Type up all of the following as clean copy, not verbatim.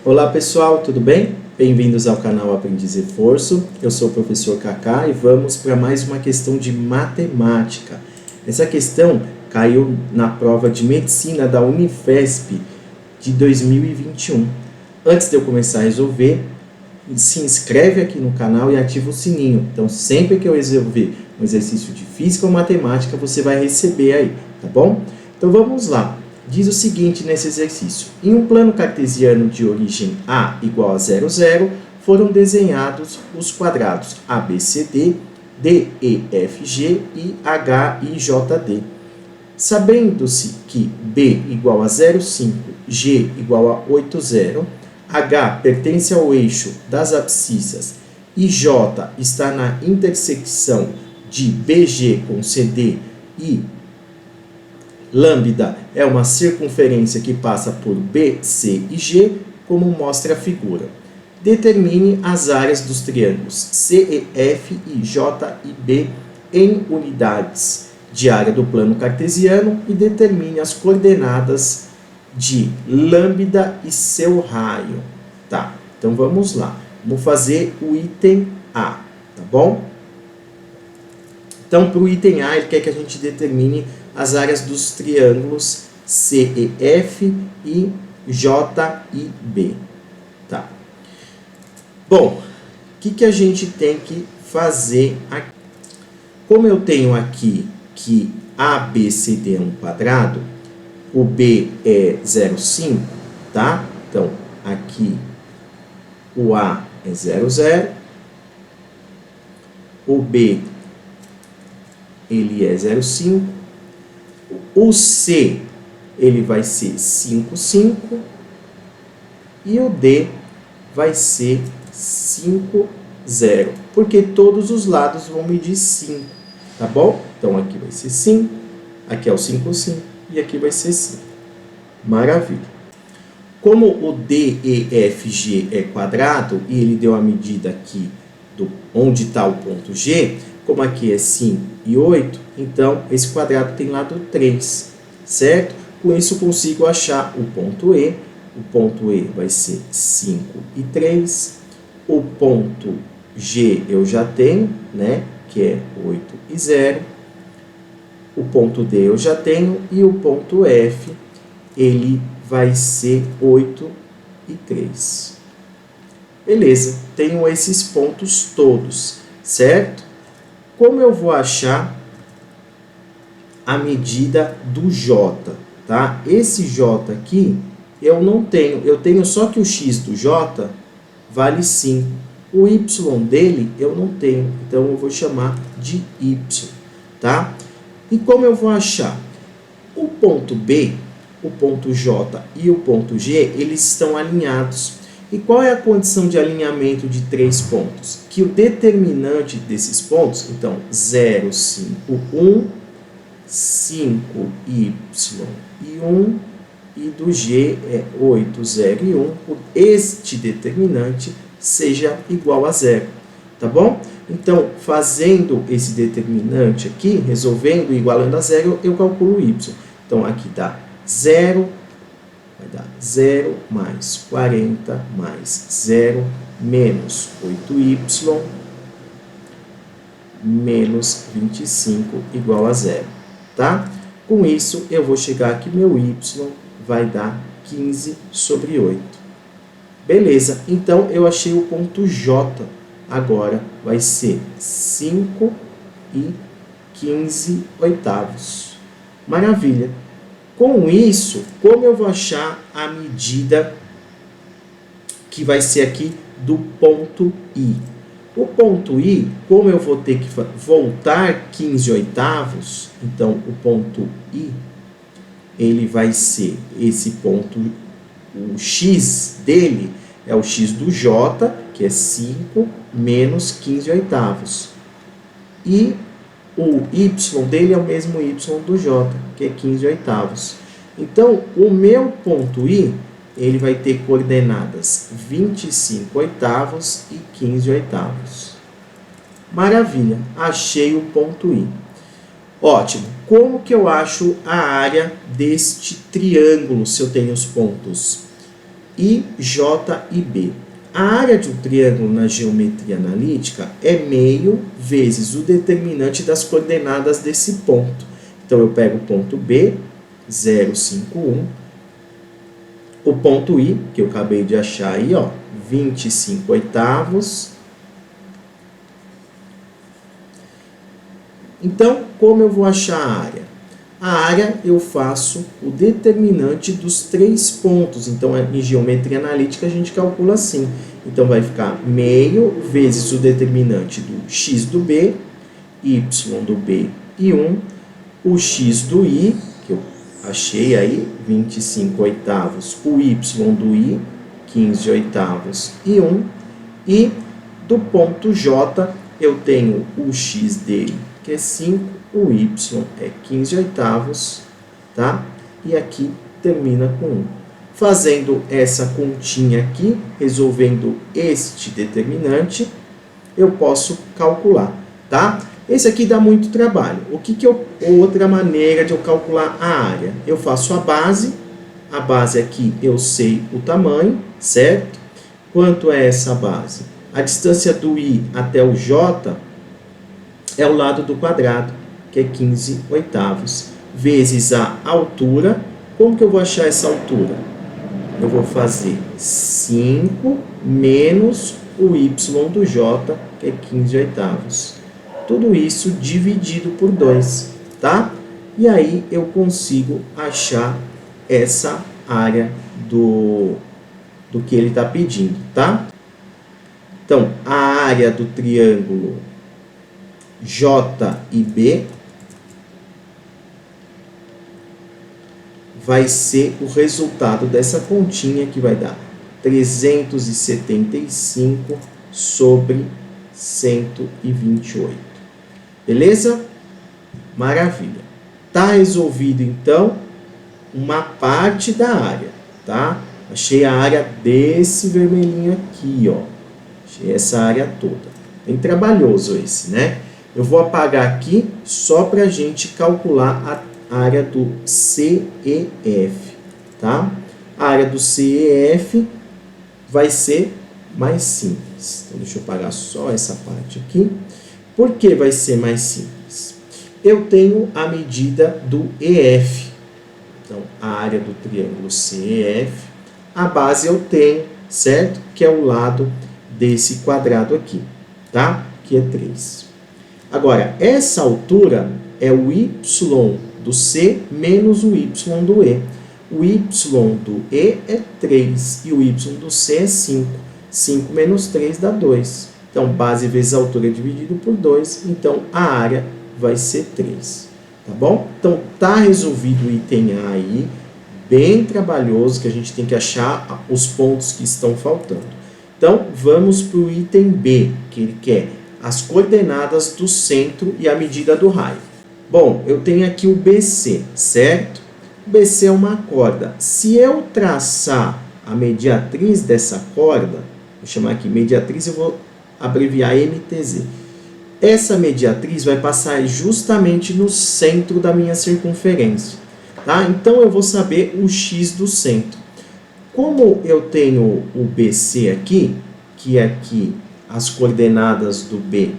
Olá pessoal, tudo bem? Bem-vindos ao canal Aprendiz Reforço. Eu sou o professor Kaká e vamos para mais uma questão de matemática. Essa questão caiu na prova de medicina da Unifesp de 2021. Antes de eu começar a resolver, se inscreve aqui no canal e ativa o sininho. Então sempre que eu resolver um exercício de física ou matemática, você vai receber aí, tá bom? Então vamos lá. Diz o seguinte nesse exercício: em um plano cartesiano de origem A igual a 0, 0, foram desenhados os quadrados ABCD, DEFG e HIJD. Sabendo-se que B igual a 0,5, G igual a 8,0, H pertence ao eixo das abscissas e J está na intersecção de BG com CD e lambda é uma circunferência que passa por B, C e G, como mostra a figura. Determine as áreas dos triângulos CEF e JIB em unidades de área do plano cartesiano e determine as coordenadas de lambda e seu raio. Tá, então vamos lá. Vamos fazer o item A, tá bom? Então, para o item A, ele quer que a gente determine as áreas dos triângulos CEF e JIB. Tá. Bom, o que a gente tem que fazer aqui? Como eu tenho aqui que ABCD é um quadrado, o B é 0,5, tá? Então, aqui o A é 0, 0, o B ele é 0,5, o C ele vai ser 5, 5 e o D vai ser 5, 0, porque todos os lados vão medir 5, tá bom? Então aqui vai ser 5, aqui é o 5, 5 e aqui vai ser 5. Maravilha. Como o DEFG é quadrado e ele deu a medida aqui onde está o ponto G, como aqui é 5 e 8, então esse quadrado tem lado 3, certo? Com isso eu consigo achar o ponto E. O ponto E vai ser 5 e 3. O ponto G eu já tenho, né? Que é 8 e 0. O ponto D eu já tenho. E o ponto F, ele vai ser 8 e 3. Beleza, tenho esses pontos todos, certo? Como eu vou achar a medida do J, tá? Esse J aqui eu não tenho, eu tenho só que o x do J vale 5. O y dele eu não tenho, então eu vou chamar de y, tá? E como eu vou achar? O ponto B, o ponto J e o ponto G, eles estão alinhados. E qual é a condição de alinhamento de 3 pontos? Que o determinante desses pontos, então 0, 5, 1, 5y e 1, e do G é 8, 0 e 1, este determinante seja igual a 0, tá bom? Então, fazendo esse determinante aqui, resolvendo e igualando a 0, eu calculo y. Então, aqui dá 0, vai dar 0 mais 40 mais 0 menos 8y menos 25 igual a 0, tá? Com isso, eu vou chegar aqui, meu y vai dar 15 sobre 8. Beleza, então eu achei o ponto J. Agora vai ser 5 e 15 oitavos. Maravilha. Com isso, como eu vou achar a medida que vai ser aqui do ponto I? O ponto I, como eu vou ter que voltar 15 oitavos, então o ponto I, ele vai ser esse ponto, o x dele é o x do J, que é 5 menos 15 oitavos. E o y dele é o mesmo y do J, que é 15 oitavos. Então, o meu ponto I, ele vai ter coordenadas 25 oitavos e 15 oitavos. Maravilha, achei o ponto I. Ótimo, como que eu acho a área deste triângulo, se eu tenho os pontos I, J e B. A área de um triângulo na geometria analítica é meio vezes o determinante das coordenadas desse ponto. Então, eu pego o ponto B, 0, 5, 1. O ponto I, que eu acabei de achar aí, ó, 25 oitavos. Então, como eu vou achar a área? A área eu faço o determinante dos 3 pontos. Então, em geometria analítica, a gente calcula assim. Então, vai ficar meio vezes o determinante do x do B, y do B e 1, o x do I, que eu achei aí, 25 oitavos, o y do I, 15 oitavos e 1, e do ponto J eu tenho o x dele, que é 5, o y é 15 oitavos, tá? E aqui termina com 1. Fazendo essa continha aqui, resolvendo este determinante, eu posso calcular, tá? Esse aqui dá muito trabalho. Outra maneira de eu calcular a área? Eu faço a base aqui eu sei o tamanho, certo? Quanto é essa base? A distância do I até o J é o lado do quadrado, que é 15 oitavos, vezes a altura. Como que eu vou achar essa altura? Eu vou fazer 5 menos o y do J, que é 15 oitavos. Tudo isso dividido por 2, tá? E aí eu consigo achar essa área do que ele está pedindo, tá? Então, a área do triângulo JIB vai ser o resultado dessa continha que vai dar 375 sobre 128. Beleza? Maravilha. Tá resolvido, então, uma parte da área, tá? Achei a área desse vermelhinho aqui, ó. Achei essa área toda. Bem trabalhoso esse, né? Eu vou apagar aqui só para a gente calcular a área do CEF, tá? A área do CEF vai ser mais simples. Então, deixa eu apagar só essa parte aqui. Por que vai ser mais simples? Eu tenho a medida do EF. Então, a área do triângulo CEF, a base eu tenho, certo? Que é o lado desse quadrado aqui, tá? Que é 3. Agora, essa altura é o y do C menos o y do E. O y do E é 3 e o y do C é 5. 5 menos 3 dá 2. Então, base vezes altura dividido por 2. Então, a área vai ser 3. Tá bom? Então, tá resolvido o item A aí. Bem trabalhoso, que a gente tem que achar os pontos que estão faltando. Então, vamos para o item B, que ele quer as coordenadas do centro e a medida do raio. Bom, eu tenho aqui o BC, certo? O BC é uma corda. Se eu traçar a mediatriz dessa corda, vou chamar aqui mediatriz, eu vou abreviar MTZ. Essa mediatriz vai passar justamente no centro da minha circunferência, tá? Então, eu vou saber o x do centro. Como eu tenho o BC aqui, que é aqui as coordenadas do B,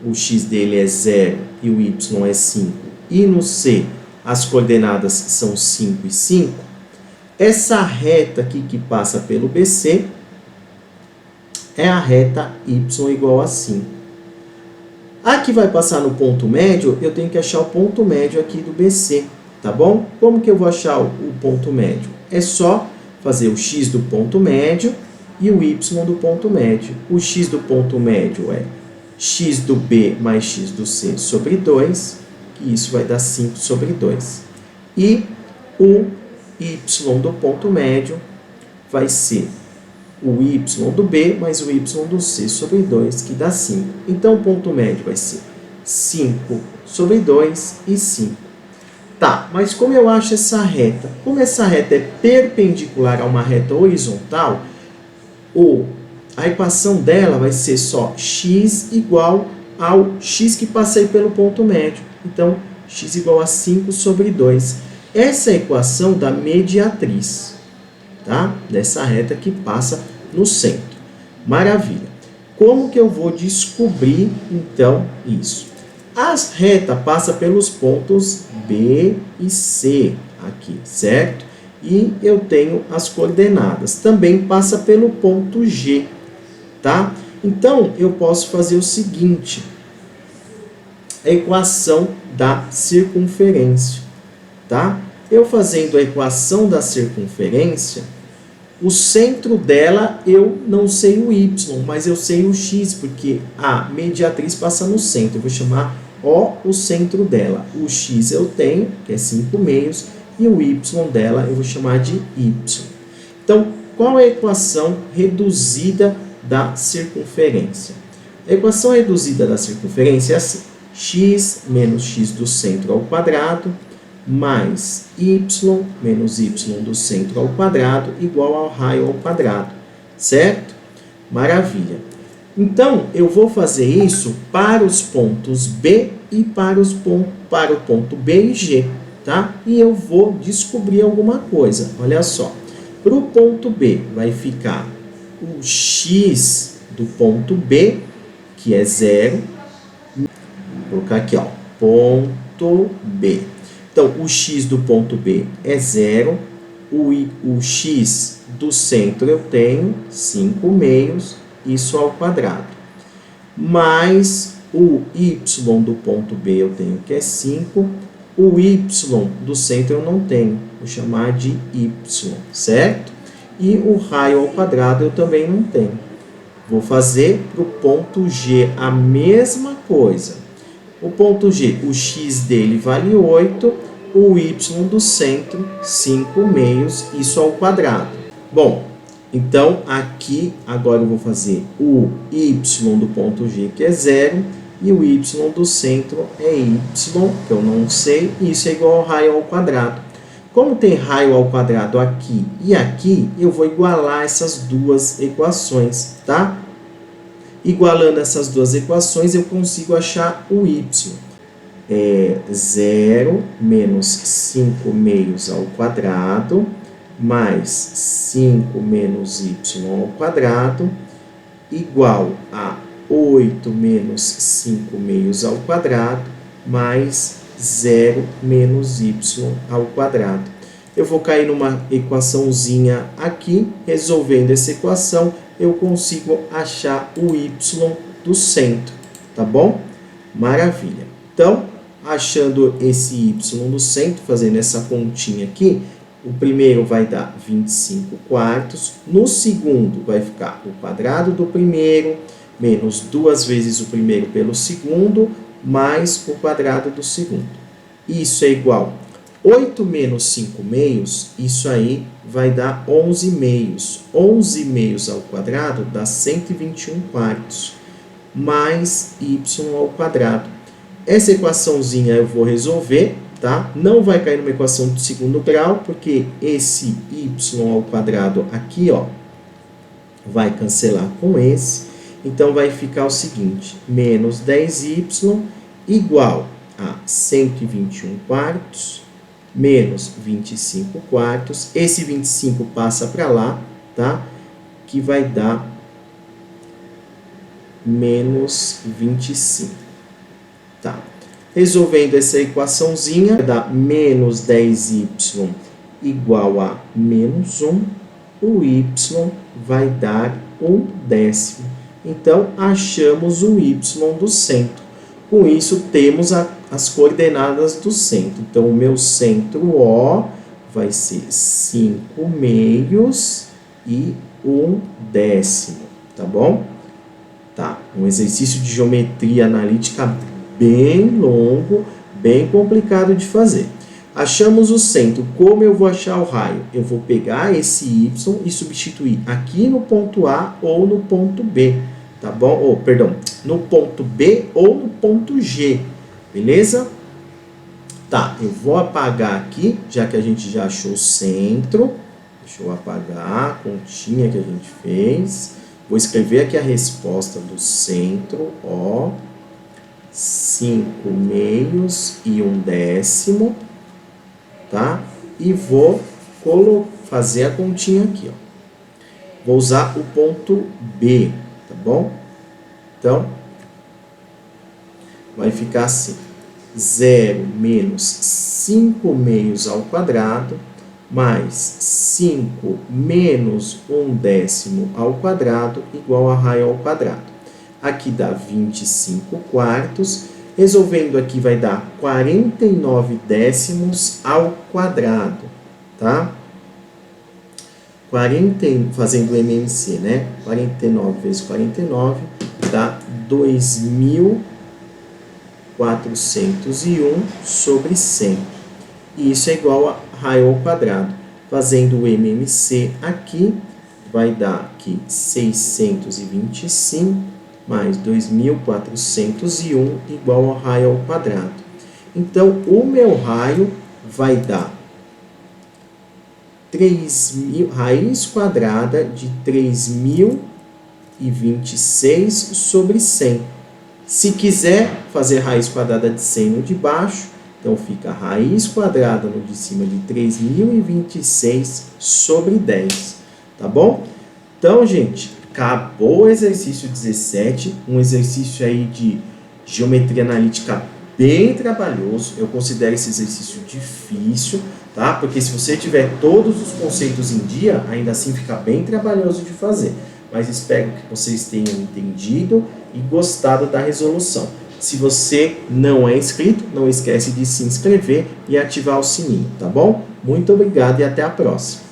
o x dele é 0 e o y é 5, e no C as coordenadas são 5 e 5, essa reta aqui que passa pelo BC é a reta y igual a 5. A que vai passar no ponto médio, eu tenho que achar o ponto médio aqui do BC, tá bom? Como que eu vou achar o ponto médio? É só fazer o x do ponto médio e o y do ponto médio. O x do ponto médio é x do B mais x do C sobre 2, que isso vai dar 5 sobre 2. E o y do ponto médio vai ser o y do B mais o y do C sobre 2, que dá 5. Então, o ponto médio vai ser 5 sobre 2 e 5. Tá, mas como eu acho essa reta? Como essa reta é perpendicular a uma reta horizontal, a equação dela vai ser só x igual ao x que passei pelo ponto médio. Então, x igual a 5 sobre 2. Essa é a equação da mediatriz. tá? Dessa reta que passa no centro. Maravilha. Como que eu vou descobrir, então, isso? A reta passa pelos pontos B e C aqui, certo? E eu tenho as coordenadas. Também passa pelo ponto G, tá? Então, eu posso fazer o seguinte. A equação da circunferência, tá? Eu fazendo a equação da circunferência, o centro dela eu não sei o y, mas eu sei o x, porque a mediatriz passa no centro. Eu vou chamar O centro dela. O x eu tenho, que é 5 meios, e o y dela eu vou chamar de y. Então, qual é a equação reduzida da circunferência? A equação reduzida da circunferência é assim: x menos x do centro ao quadrado mais y menos y do centro ao quadrado igual ao raio ao quadrado, certo? Maravilha. Então, eu vou fazer isso para os pontos B e para o ponto B e G, tá? E eu vou descobrir alguma coisa. Olha só. Para o ponto B vai ficar o x do ponto B, que é 0. Vou colocar aqui, ó, ponto B. Então, o x do ponto B é 0. O x do centro eu tenho 5 meios, isso ao quadrado. Mais o y do ponto B eu tenho que é 5. O y do centro eu não tenho, vou chamar de y, certo? E o raio ao quadrado eu também não tenho. Vou fazer para o ponto G a mesma coisa. O ponto G, o x dele vale 8, o y do centro, 5 meios, isso ao quadrado. Bom, então aqui agora eu vou fazer o y do ponto G, que é 0, e o y do centro é y, que eu não sei, e isso é igual ao raio ao quadrado. Como tem raio ao quadrado aqui e aqui, eu vou igualar essas duas equações, tá? Igualando essas duas equações, eu consigo achar o y. É 0 menos 5 meios ao quadrado, mais 5 menos y ao quadrado, igual a 8 menos 5 meios ao quadrado, mais 0 menos y ao quadrado. Eu vou cair numa equaçãozinha aqui, resolvendo essa equação, eu consigo achar o y do centro, tá bom? Maravilha. Então, achando esse y do centro, fazendo essa continha aqui, o primeiro vai dar 25 quartos, no segundo vai ficar o quadrado do primeiro, menos 2 vezes o primeiro pelo segundo, mais o quadrado do segundo. Isso é igual a 8 menos 5 meios, isso aí vai dar 11 meios. 11 meios ao quadrado dá 121 quartos, mais y ao quadrado. Essa equaçãozinha eu vou resolver, tá? Não vai cair numa equação de segundo grau, porque esse y ao quadrado aqui, ó, vai cancelar com esse. Então, vai ficar o seguinte, menos 10y igual a 121 quartos, menos 25 quartos. Esse 25 passa para lá, tá? Que vai dar menos 25. Tá. Resolvendo essa equaçãozinha, vai dar menos 10y igual a menos 1. O y vai dar 1/10. Então, achamos o y do centro. Com isso, temos as coordenadas do centro. Então, o meu centro O vai ser 5 meios e 1/10, tá bom? Tá, um exercício de geometria analítica bem longo, bem complicado de fazer. Achamos o centro. Como eu vou achar o raio? Eu vou pegar esse y e substituir aqui no ponto A ou no ponto B, tá bom? Ou, perdão, no ponto B ou no ponto G, beleza? Tá, eu vou apagar aqui, já que a gente já achou o centro. Deixa eu apagar a continha que a gente fez. Vou escrever aqui a resposta do centro, ó. 5 meios e 1/10, tá? E vou fazer a continha aqui, ó. Vou usar o ponto B, tá bom? Então, vai ficar assim, 0 menos 5 meios ao quadrado, mais 5 menos 1/10 ao quadrado, igual a raio ao quadrado. Aqui dá 25 quartos, resolvendo aqui vai dar 49 décimos ao quadrado, tá? Fazendo o MMC, né? 49 vezes 49 dá 2.401 sobre 100. E isso é igual a raio ao quadrado. Fazendo o MMC aqui, vai dar aqui 625 mais 2.401 igual a raio ao quadrado. Então, o meu raio vai dar raiz quadrada de 3.026 sobre 100. Se quiser fazer raiz quadrada de 100 no de baixo, então fica raiz quadrada no de cima de 3.026 sobre 10, tá bom? Então, gente, acabou o exercício 17, um exercício aí de geometria analítica bem trabalhoso. Eu considero esse exercício difícil, tá? Porque se você tiver todos os conceitos em dia, ainda assim fica bem trabalhoso de fazer. Mas espero que vocês tenham entendido e gostado da resolução. Se você não é inscrito, não esquece de se inscrever e ativar o sininho, tá bom? Muito obrigado e até a próxima.